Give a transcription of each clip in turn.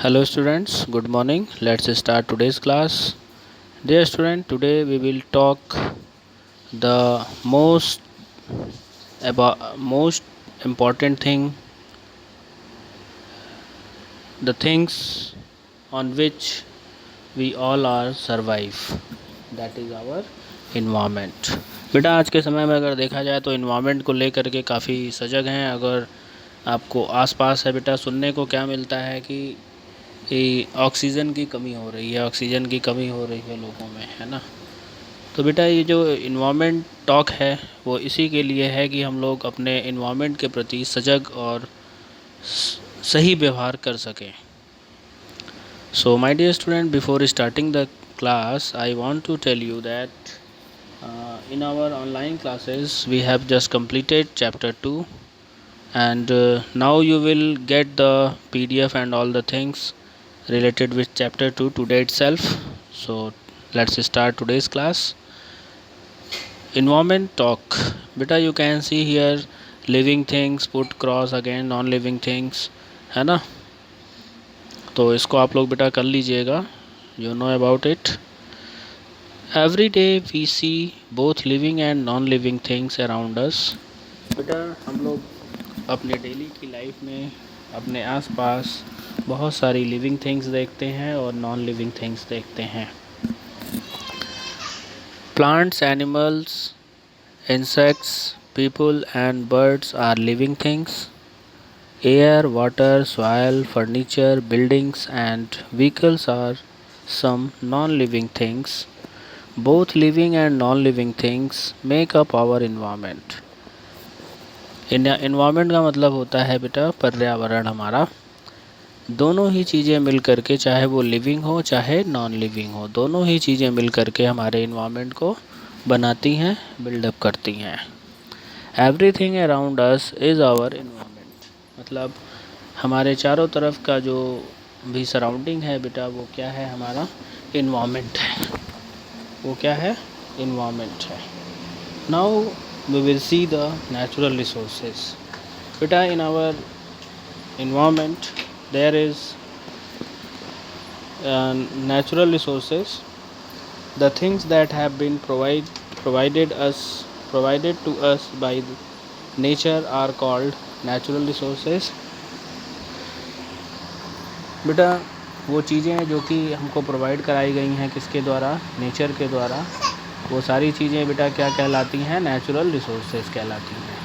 Hello students, good morning. Let's start today's class. Dear student, today we will talk the most important thing, the things on which we all are survive. That is our environment. बेटा आज के समय में अगर देखा जाए तो environment को लेकर के काफ़ी सजग हैं। अगर आपको आसपास है बेटा सुनने को क्या मिलता है कि ऑक्सीजन की कमी हो रही है, ऑक्सीजन की कमी हो रही है लोगों में, है ना। तो बेटा ये जो इन्वायरमेंट टॉक है वो इसी के लिए है कि हम लोग अपने इन्वायरमेंट के प्रति सजग और सही व्यवहार कर सकें। So my dear student, before starting the class I want to tell you that in our online classes we have just completed chapter 2 and now you will get the PDF and all the things related with chapter 2 today itself. So let's start today's class. Environment talk. Beta you can see here living things, put cross again non living things, है ना। तो इसको आप लोग बेटा कर लीजिएगा, you know about it. Every day we see both living and non living things around us. बेटा हम लोग अपने डेली की लाइफ में अपने आसपास बहुत सारी लिविंग थिंग्स देखते हैं और नॉन लिविंग थिंग्स देखते हैं। Plants, animals, insects, people and birds are living things. Air, water, soil, furniture, buildings and vehicles are some non-living things. Both living and non-living things make up our environment. Environment का मतलब होता है बेटा पर्यावरण हमारा। दोनों ही चीज़ें मिल करके, चाहे वो लिविंग हो चाहे नॉन लिविंग हो, दोनों ही चीज़ें मिल करके हमारे इन्वायरमेंट को बनाती हैं, बिल्डअप करती हैं। Everything around us is our environment. मतलब हमारे चारों तरफ का जो भी सराउंडिंग है बेटा वो क्या है, हमारा इन्वायरमेंट है। वो क्या है, इन्वायरमेंट है। Now we will see the natural resources. बेटा in our environment there is natural resources. The things that have been provided to us by nature are called natural resources. बेटा वो चीज़ें हैं जो कि हमको प्रोवाइड कराई गई हैं किसके द्वारा, नेचर के द्वारा। वो सारी चीज़ें बेटा क्या कहलाती हैं, नेचुरल रिसोर्सेज कहलाती हैं।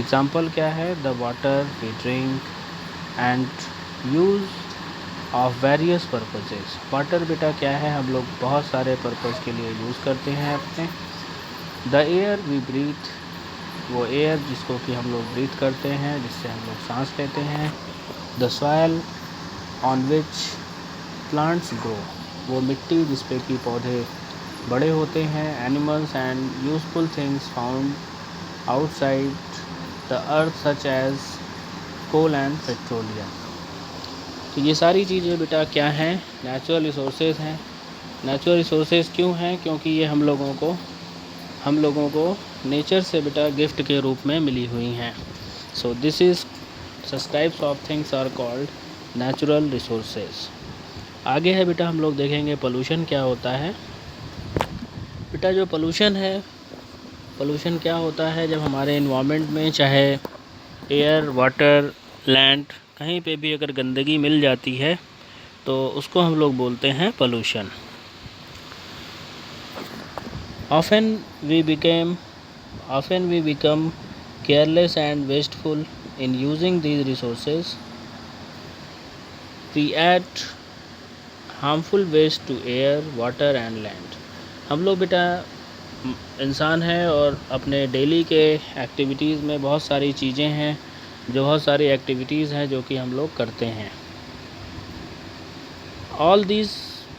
एग्जाम्पल क्या है, the water we drink and use of various purposes. Water बेटा क्या है, हम लोग बहुत सारे पर्पस के लिए यूज़ करते हैं अपने। द एयर वी ब्रीथ, वो एयर जिसको कि हम लोग ब्रीथ करते हैं, जिससे हम लोग सांस लेते हैं। The soil on which plants grow, वो मिट्टी जिस पे कि पौधे बड़े होते हैं। Animals and useful things found outside the earth such as coal and petroleum. तो ये सारी चीज़ें बेटा क्या हैं, नेचुरल रिसोर्सेज हैं। नेचुरल रिसोर्सेज क्यों हैं, क्योंकि ये हम लोगों को नेचर से बेटा गिफ्ट के रूप में मिली हुई हैं। So this is such types of things are called natural resources. आगे है बेटा हम लोग देखेंगे पोल्यूशन क्या होता है। बेटा जो पोल्यूशन है, पोल्यूशन क्या होता है, जब हमारे इन्वायरमेंट में चाहे एयर, वाटर, लैंड कहीं पे भी अगर गंदगी मिल जाती है तो उसको हम लोग बोलते हैं pollution. Often we become careless and wasteful in using these resources. We add harmful waste to air, water and land. हम लोग बेटा इंसान हैं और अपने डेली के एक्टिविटीज़ में बहुत सारी चीज़ें हैं, बहुत सारी एक्टिविटीज़ हैं जो कि हम लोग करते हैं। All this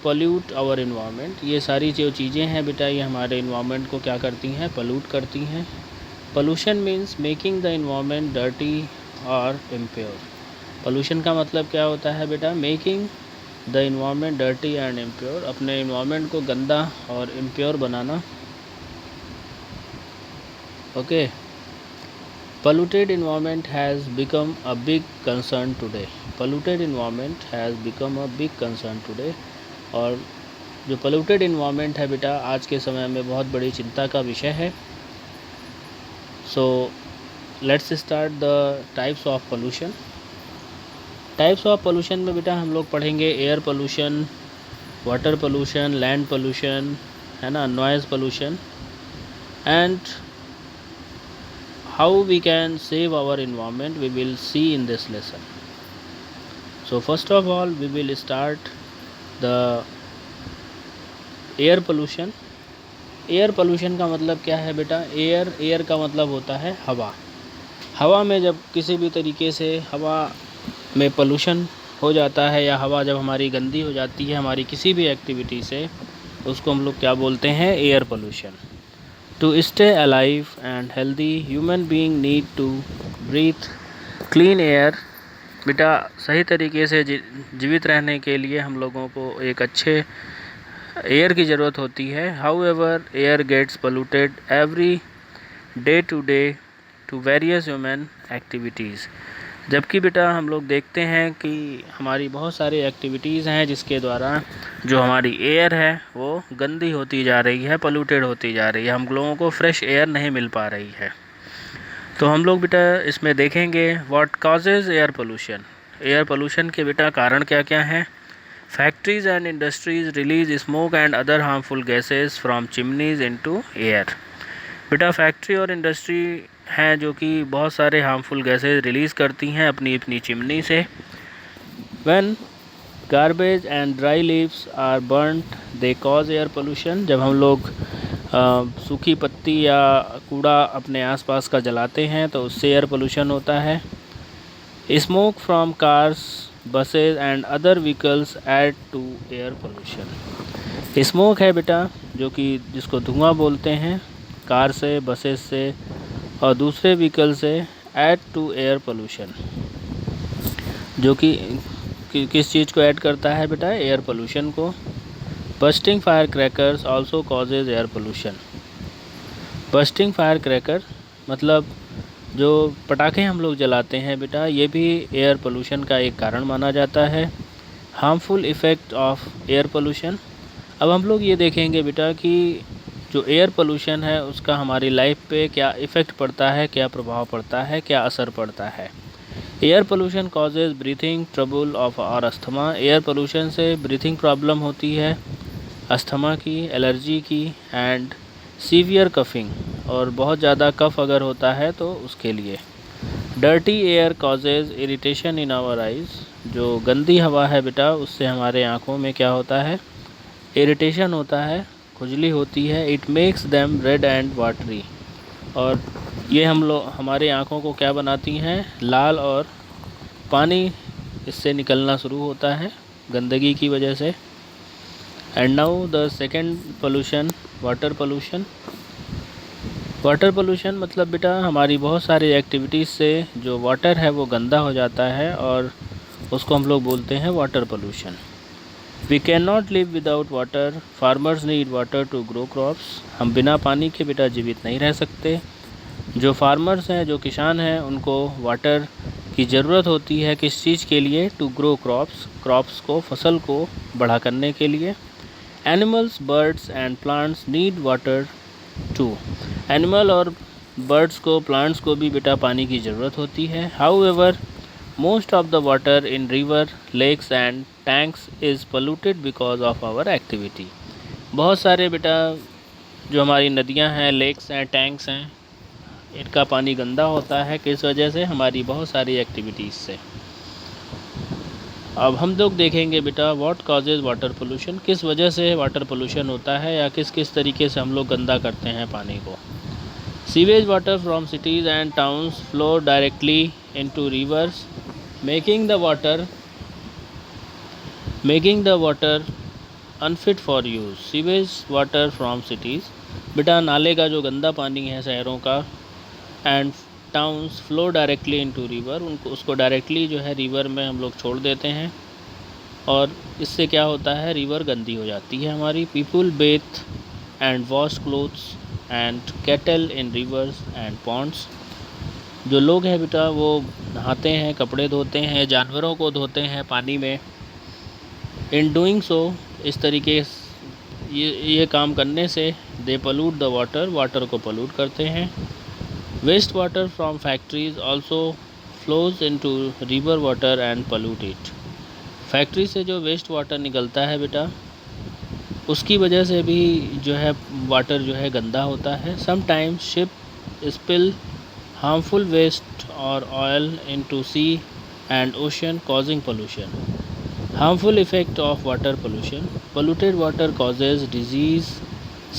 pollute our environment. ये सारी जो चीज़ें हैं बेटा ये हमारे इन्वायरमेंट को क्या करती हैं, पोल्यूट करती हैं। Pollution means making the environment dirty और इम्प्योर। पोल्यूशन का मतलब क्या होता है बेटा, making the environment dirty and impure, अपने इन्वायरमेंट को गंदा और impure banana. Okay Polluted environment has become a big concern today. Polluted environment has become a big concern today. और जो polluted environment है बेटा आज के समय में बहुत बड़ी चिंता का विषय है. So let's start the types of pollution. Types of pollution में बेटा हम लोग पढ़ेंगे air pollution, water pollution, land pollution, है ना, noise pollution, and how we can save our environment we will see in this lesson. So first of all we will start the air pollution. Air pollution का मतलब क्या है बेटा? Air का मतलब होता है हवा. हवा में जब किसी भी तरीके से हवा में पोल्यूशन हो जाता है या हवा जब हमारी गंदी हो जाती है हमारी किसी भी एक्टिविटी से, उसको हम लोग क्या बोलते हैं? Air pollution. To stay alive and healthy, human being need to breathe clean air. बेटा सही तरीके से जीवित रहने के लिए हम लोगों को एक अच्छे एयर की ज़रूरत होती है. However, air gets polluted every day to day to various human activities. जबकि बेटा हम लोग देखते हैं कि हमारी बहुत सारी एक्टिविटीज़ हैं जिसके द्वारा जो हमारी एयर है वो गंदी होती जा रही है, पोल्यूटेड होती जा रही है, हम लोगों को फ्रेश एयर नहीं मिल पा रही है. तो हम लोग बेटा इसमें देखेंगे what causes air pollution. Air pollution के बेटा कारण क्या क्या हैं? Factories and industries release smoke and other harmful gases from chimneys into air. बेटा फैक्ट्री और इंडस्ट्री हैं जो कि बहुत सारे हार्मफुल गैसेस रिलीज़ करती हैं अपनी अपनी चिमनी से. When garbage and dry leaves are burned they cause air pollution. जब हम लोग सूखी पत्ती या कूड़ा अपने आसपास का जलाते हैं तो उससे एयर पोल्यूशन होता है. Smoke from cars, buses and other vehicles add to air pollution. Smoke है बेटा जो कि जिसको धुआं बोलते हैं, कार से, बसेस से और दूसरे व्हीकल से, ऐड टू एयर पोल्यूशन, जो कि किस चीज़ को ऐड करता है बेटा? एयर पोल्यूशन को. Bursting fire crackers also causes air pollution. Bursting fire cracker मतलब जो पटाखे हम लोग जलाते हैं बेटा, ये भी एयर पोल्यूशन का एक कारण माना जाता है. Harmful effect of air pollution. अब हम लोग ये देखेंगे बेटा कि जो एयर पोल्यूशन है उसका हमारी लाइफ पे क्या इफ़ेक्ट पड़ता है, क्या प्रभाव पड़ता है, क्या असर पड़ता है. Air pollution causes breathing trouble of और अस्थमा. एयर पोल्यूशन से ब्रीथिंग प्रॉब्लम होती है, अस्थमा की, एलर्जी की, एंड सीवियर कफिंग, और बहुत ज़्यादा कफ अगर होता है तो उसके लिए. Dirty air causes irritation in our eyes. जो गंदी हवा है बेटा उससे हमारे आँखों में क्या होता है? इरिटेशन होता है, खुजली होती है. It makes them red and watery. और ये हमारे आँखों को क्या बनाती हैं? लाल, और पानी इससे निकलना शुरू होता है गंदगी की वजह से. And now the second pollution, water pollution. Water pollution मतलब बेटा हमारी बहुत सारी एक्टिविटीज़ से जो वाटर है वो गंदा हो जाता है और उसको हम लोग बोलते हैं water pollution. We can not live without water. Farmers need water to grow crops. हम बिना पानी के बेटा जीवित नहीं रह सकते. जो फार्मर्स हैं, जो किसान हैं, उनको वाटर की ज़रूरत होती है. किस चीज़ के लिए? To grow crops. क्रॉप्स को, फसल को बढ़ा करने के लिए. Animals, birds and plants need water too. Animal और बर्ड्स को, प्लांट्स को भी बेटा पानी की ज़रूरत होती है. However most of the water in river, lakes and tanks is polluted because of our activity. बहुत सारे बेटा जो हमारी नदियां हैं, लेक्स हैं, टैंक्स हैं, इनका पानी गंदा होता है. किस वजह से? हमारी बहुत सारी एक्टिविटीज़ से. अब हम लोग देखेंगे बेटा व्हाट कॉजेज़ वाटर पोल्यूशन. किस वजह से वाटर पोल्यूशन होता है या किस किस तरीके से हम लोग गंदा करते हैं पानी को. Sewage water from cities and towns flow directly into reverse, making the water unfit for use. Sewage water from cities, बेटा नाले का जो गंदा पानी है शहरों का, and towns flow directly into river, उसको डायरेक्टली जो है रिवर में हम लोग छोड़ देते हैं और इससे क्या होता है? रिवर गंदी हो जाती है हमारी. People bathe and wash clothes and cattle in rivers and ponds. जो लोग हैं बेटा वो नहाते हैं, कपड़े धोते हैं, जानवरों को धोते हैं पानी में। इन डूइंग सो, इस तरीके ये काम करने से they pollute the water, water को पोल्यूट करते हैं। Waste water from factories also flows into river water and pollute it. Factory से जो वेस्ट वाटर निकलता है बेटा, उसकी वजह से भी जो है वाटर जो है गंदा होता है। Sometimes ship spill harmful waste और oil into sea and ocean causing pollution. Harmful effect of water pollution, polluted water causes diseases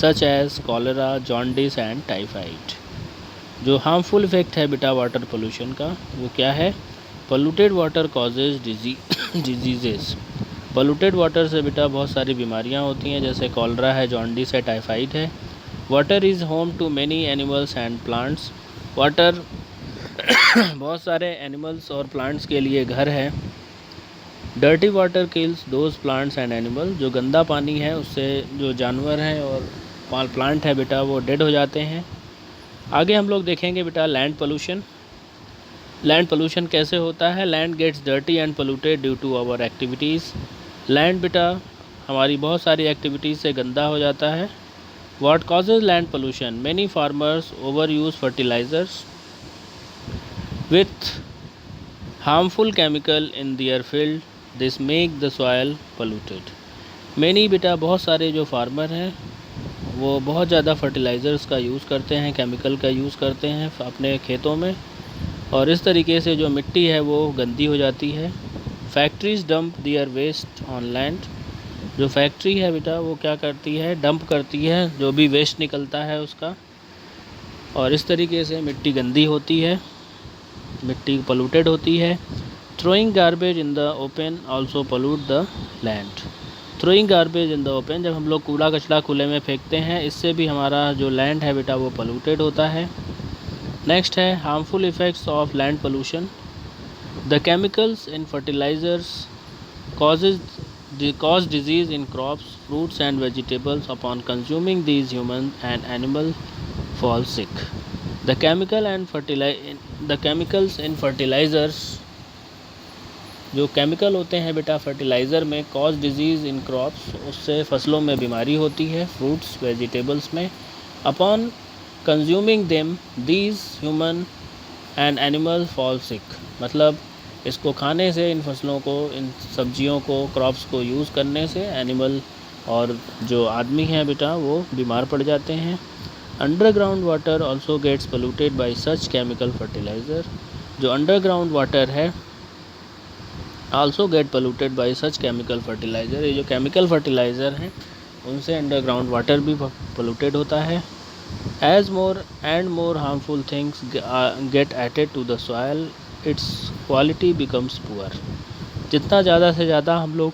such as cholera, jaundice and typhoid. जो हार्मफुल इफेक्ट है बेटा वाटर पोल्यूशन का, वो क्या है? Polluted water causes diseases. Polluted water से बेटा बहुत सारी बीमारियां होती हैं, जैसे कॉलरा है, जॉन्डिस है, टाइफाइड है। Water is home to many animals and plants. Water बहुत सारे एनिमल्स और प्लांट्स के लिए घर है। Dirty water kills those plants and animal. जो गंदा पानी है उससे जो जानवर हैं और प्लांट है बेटा वो डेड हो जाते हैं। आगे हम लोग देखेंगे बेटा लैंड पोल्यूशन। लैंड पोल्यूशन कैसे होता है? Land gets dirty and polluted due to our activities. Land बेटा हमारी बहुत सारी एक्टिविटीज़ से गंदा हो जाता है। What causes land pollution? Many farmers over use fertilizers with harmful chemical in their field, this make the soil polluted. Many बेटा बहुत सारे जो फार्मर हैं वो बहुत ज़्यादा फर्टिलाइज़र्स का यूज़ करते हैं, केमिकल का यूज़ करते हैं अपने खेतों में, और इस तरीके से जो मिट्टी है वो गंदी हो जाती है। Factories dump their waste on land. जो फैक्ट्री है बेटा वो क्या करती है? डंप करती है जो भी वेस्ट निकलता है उसका, और इस तरीके से मिट्टी गंदी होती है, मिट्टी पोल्यूटेड होती है। Throwing garbage in the open also pollute the land. Throwing garbage in the open, जब हम लोग कूड़ा कचरा खुले में फेंकते हैं, इससे भी हमारा जो लैंड है बेटा वो पोल्यूटेड होता है। नेक्स्ट है harmful effects of land pollution. The chemicals in fertilizers cause disease in crops, fruits and vegetables. Upon consuming these, human and animal fall sick. The chemicals in fertilizers, जो chemical होते हैं बेटा fertiliser में, cause disease in crops, उससे फसलों में बीमारी होती है, फ्रूट्स वेजिटेबल्स में। Upon consuming them these human and animal fall sick. मतलब इसको खाने से, इन फसलों को, इन सब्जियों को, क्रॉप्स को यूज़ करने से एनिमल और जो आदमी हैं बेटा वो बीमार पड़ जाते हैं। Underground water also gets polluted by such chemical fertilizer. जो अंडरग्राउंड वाटर है also get polluted by such chemical fertilizer. ये जो केमिकल फर्टिलाइज़र हैं उनसे अंडरग्राउंड वाटर भी पोल्यूटेड होता है। As more and more harmful things get added to the soil, its quality becomes poor. जितना ज़्यादा से ज़्यादा हम लोग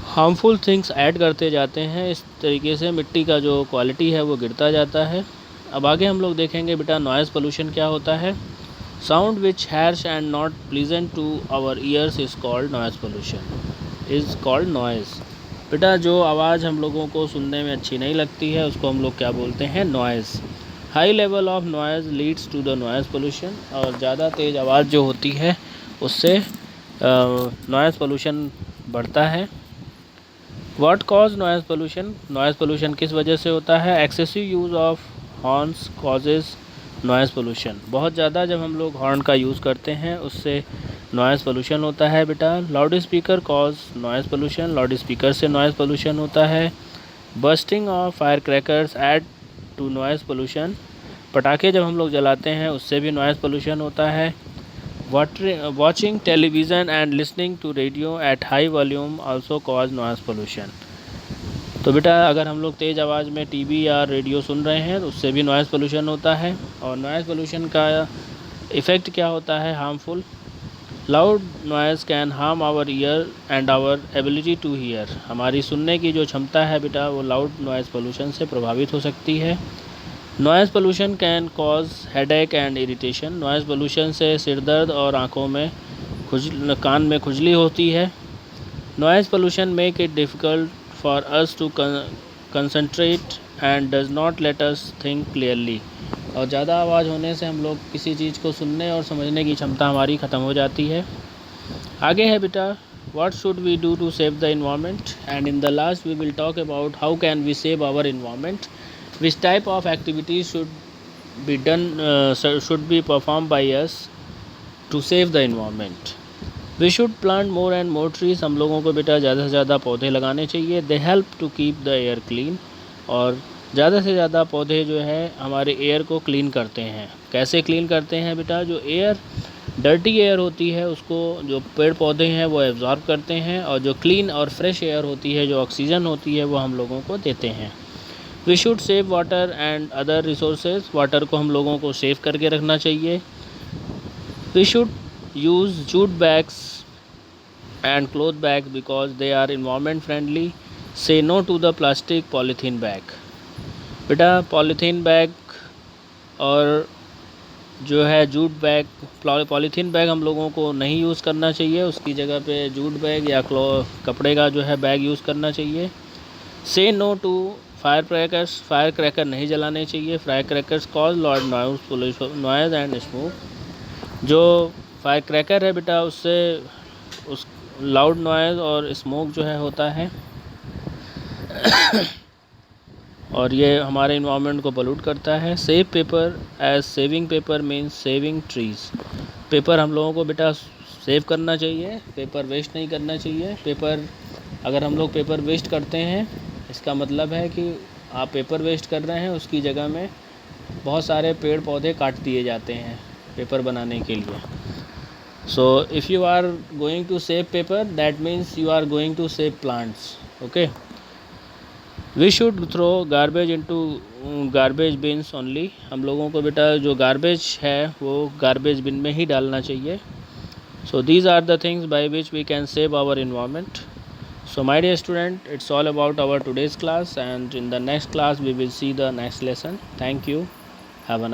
हार्मफुल थिंग्स ऐड करते जाते हैं, इस तरीके से मिट्टी का जो क्वालिटी है वो गिरता जाता है। अब आगे हम लोग देखेंगे बेटा नॉइज़ पोल्यूशन क्या होता है। Sound which harsh and not pleasant to our ears is called noise pollution, is called noise. बेटा जो आवाज़ हम लोगों को सुनने में अच्छी नहीं लगती है उसको हम लोग क्या बोलते हैं? Noise. High level of noise leads to the noise pollution. और ज़्यादा तेज़ आवाज़ जो होती है उससे नॉइज़ पोल्यूशन बढ़ता है। What cause noise pollution? Noise pollution किस वजह से होता है? Excessive use of horns causes noise pollution. बहुत ज़्यादा जब हम लोग हॉर्न का यूज़ करते हैं उससे नॉइज़ पोल्यूशन होता है बेटा। Loud speaker cause noise pollution, loud speaker से नॉइज़ पोल्यूशन होता है। Bursting of fire crackers add to noise pollution. पटाखे जब हम लोग जलाते हैं उससे भी नॉइज़ पोल्यूशन होता है। Watching television and listening to radio at high volume also cause noise pollution. तो बेटा अगर हम लोग तेज़ आवाज़ में टीवी या रेडियो सुन रहे हैं तो उससे भी नॉइज़ पोल्यूशन होता है। और नॉइज़ पोल्यूशन का इफ़ेक्ट क्या होता है? Harmful. Loud noise can harm our ear and our ability to hear. हमारी सुनने की जो क्षमता है बेटा वो लाउड नॉइज़ पोल्यूशन से प्रभावित हो सकती है। Noise pollution can cause headache and irritation. Noise pollution से सिर दर्द और आँखों में कान में खुजली होती है। Noise pollution make it difficult for us to concentrate and does not let us think clearly. और ज़्यादा आवाज़ होने से हम लोग किसी चीज़ को सुनने और समझने की क्षमता हमारी ख़त्म हो जाती है। आगे है बेटा, what should we do to save the environment, and in the last we will talk about how can we save our environment, which type of activities should be performed by us to save the environment. We should plant more and more trees. हम लोगों को बेटा ज़्यादा से ज़्यादा पौधे लगाने चाहिए. They help to keep the air clean. और ज़्यादा से ज़्यादा पौधे जो है हमारे एयर को क्लीन करते हैं. कैसे क्लीन करते हैं बेटा? जो एयर डर्टी एयर होती है उसको जो पेड़ पौधे हैं वो एब्जॉर्ब करते हैं, और जो क्लीन और फ्रेश एयर होती है, जो ऑक्सीजन होती है, वो हम लोगों को देते हैं. We should save water and other resources. Water को हम लोगों को सेव करके रखना चाहिए. We should use jute bags and cloth bag because they are environment friendly. Say no to the plastic polythene bag. बेटा पॉलीथीन बैग और जो है जूट बैग, पॉलीथीन बैग हम लोगों को नहीं यूज़ करना चाहिए. उसकी जगह पे जूट बैग या कपड़े का जो है बैग यूज़ करना चाहिए. Say no to fire crackers. Fire cracker नहीं जलाने चाहिए. Fire crackers cause loud noise and smoke. जो फायर क्रैकर है बेटा उससे उस लाउड नॉइज़ और स्मोक जो है होता है और ये हमारे इन्वायरमेंट को पोल्यूट करता है. Save paper as saving paper means saving trees. Paper हम लोगों को बेटा सेव करना चाहिए. पेपर वेस्ट नहीं करना चाहिए. पेपर अगर हम लोग पेपर वेस्ट करते हैं, इसका मतलब है कि आप पेपर वेस्ट कर रहे हैं, उसकी जगह में बहुत सारे पेड़ पौधे काट दिए जाते हैं पेपर बनाने के लिए. So if you are going to save paper, that means you are going to save plants. Okay. We should throw garbage into garbage bins only. हम लोगों को बेटा जो गार्बेज है वो गार्बेज बिन में ही डालना चाहिए. So these are the things by which we can save our environment. So my dear student, it's all about our today's class, and in the next class we will see the next lesson. Thank you. Have a nice